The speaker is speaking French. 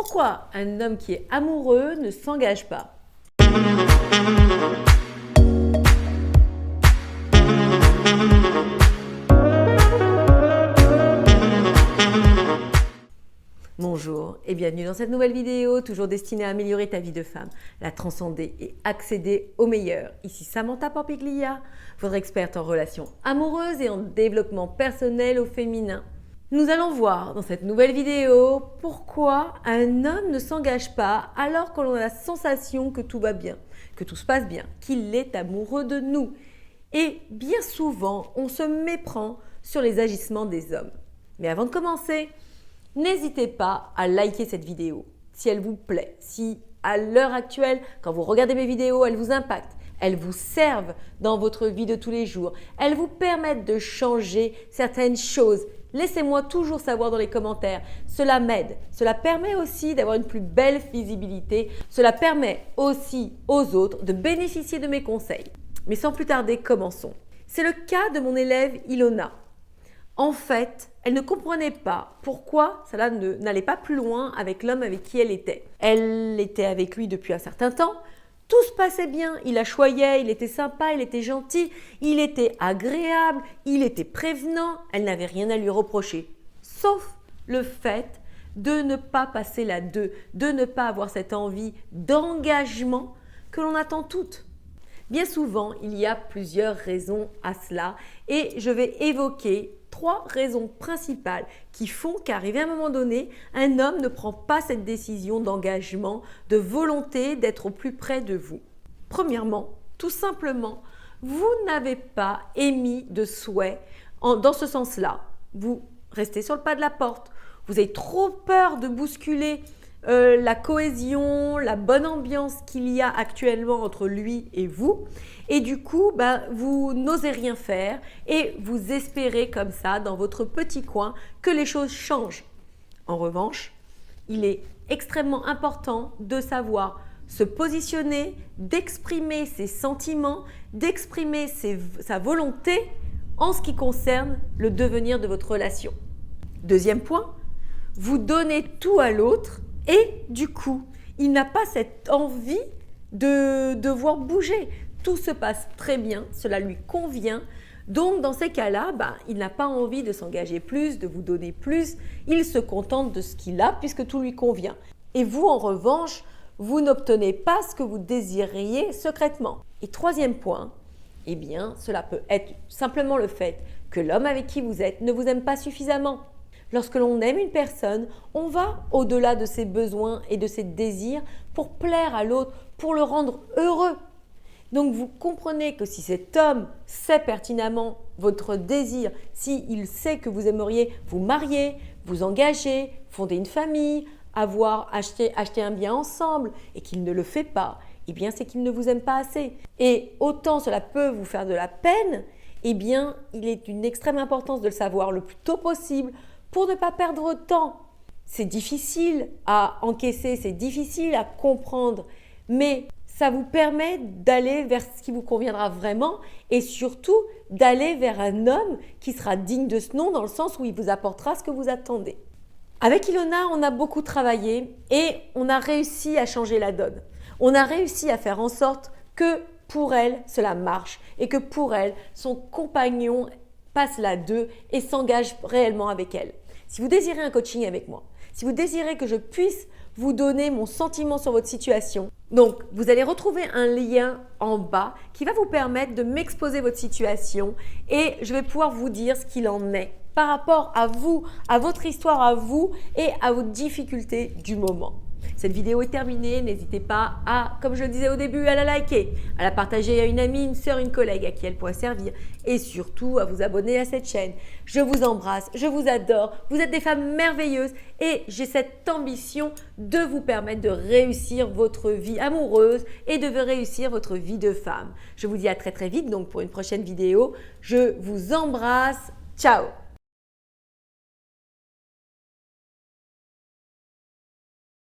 Pourquoi un homme qui est amoureux ne s'engage pas? Bonjour et bienvenue dans cette nouvelle vidéo, toujours destinée à améliorer ta vie de femme, la transcender et accéder au meilleur. Ici Samantha Pampiglia, votre experte en relations amoureuses et en développement personnel au féminin. Nous allons voir dans cette nouvelle vidéo pourquoi un homme ne s'engage pas alors qu'on a la sensation que tout va bien, que tout se passe bien, qu'il est amoureux de nous. Et bien souvent, on se méprend sur les agissements des hommes. Mais avant de commencer, n'hésitez pas à liker cette vidéo si elle vous plaît, si à l'heure actuelle, quand vous regardez mes vidéos, elles vous impactent, elles vous servent dans votre vie de tous les jours, elles vous permettent de changer certaines choses. Laissez-moi toujours savoir dans les commentaires, cela m'aide, cela permet aussi d'avoir une plus belle visibilité, cela permet aussi aux autres de bénéficier de mes conseils. Mais sans plus tarder, commençons. C'est le cas de mon élève Ilona. En fait, elle ne comprenait pas pourquoi cela n'allait pas plus loin avec l'homme avec qui elle était. Elle était avec lui depuis un certain temps, tout se passait bien, il la choyait, il était sympa, il était gentil, il était agréable, il était prévenant, elle n'avait rien à lui reprocher. Sauf le fait de ne pas passer la deux, de ne pas avoir cette envie d'engagement que l'on attend toutes. Bien souvent, il y a plusieurs raisons à cela et je vais évoquer 3 raisons principales qui font qu'arrivé à un moment donné, un homme ne prend pas cette décision d'engagement, de volonté d'être au plus près de vous. Premièrement, tout simplement, vous n'avez pas émis de souhait dans ce sens-là. Vous restez sur le pas de la porte. Vous avez trop peur de bousculer la cohésion, la bonne ambiance qu'il y a actuellement entre lui et vous. Et du coup, vous n'osez rien faire et vous espérez comme ça, dans votre petit coin, que les choses changent. En revanche, il est extrêmement important de savoir se positionner, d'exprimer ses sentiments, d'exprimer sa volonté en ce qui concerne le devenir de votre relation. Deuxième point, vous donnez tout à l'autre et du coup, il n'a pas cette envie de devoir bouger. Tout se passe très bien, cela lui convient. Donc, dans ces cas-là, il n'a pas envie de s'engager plus, de vous donner plus. Il se contente de ce qu'il a puisque tout lui convient. Et vous, en revanche, vous n'obtenez pas ce que vous désiriez secrètement. Et troisième point, cela peut être simplement le fait que l'homme avec qui vous êtes ne vous aime pas suffisamment. Lorsque l'on aime une personne, on va au-delà de ses besoins et de ses désirs pour plaire à l'autre, pour le rendre heureux. Donc vous comprenez que si cet homme sait pertinemment votre désir, s'il sait que vous aimeriez vous marier, vous engager, fonder une famille, acheter un bien ensemble et qu'il ne le fait pas, c'est qu'il ne vous aime pas assez. Et autant cela peut vous faire de la peine, il est d'une extrême importance de le savoir le plus tôt possible pour ne pas perdre de temps. C'est difficile à encaisser, c'est difficile à comprendre, mais ça vous permet d'aller vers ce qui vous conviendra vraiment et surtout d'aller vers un homme qui sera digne de ce nom dans le sens où il vous apportera ce que vous attendez. Avec Ilona, on a beaucoup travaillé et on a réussi à changer la donne. On a réussi à faire en sorte que pour elle, cela marche et que pour elle, son compagnon passe la 2 et s'engage réellement avec elle. Si vous désirez un coaching avec moi, si vous désirez que je puisse vous donner mon sentiment sur votre situation, donc vous allez retrouver un lien en bas qui va vous permettre de m'exposer votre situation et je vais pouvoir vous dire ce qu'il en est par rapport à vous, à votre histoire à vous et à vos difficultés du moment. Cette vidéo est terminée, n'hésitez pas à, comme je le disais au début, à la liker, à la partager à une amie, une sœur, une collègue à qui elle pourrait servir et surtout à vous abonner à cette chaîne. Je vous embrasse, je vous adore, vous êtes des femmes merveilleuses et j'ai cette ambition de vous permettre de réussir votre vie amoureuse et de réussir votre vie de femme. Je vous dis à très très vite donc pour une prochaine vidéo. Je vous embrasse, ciao!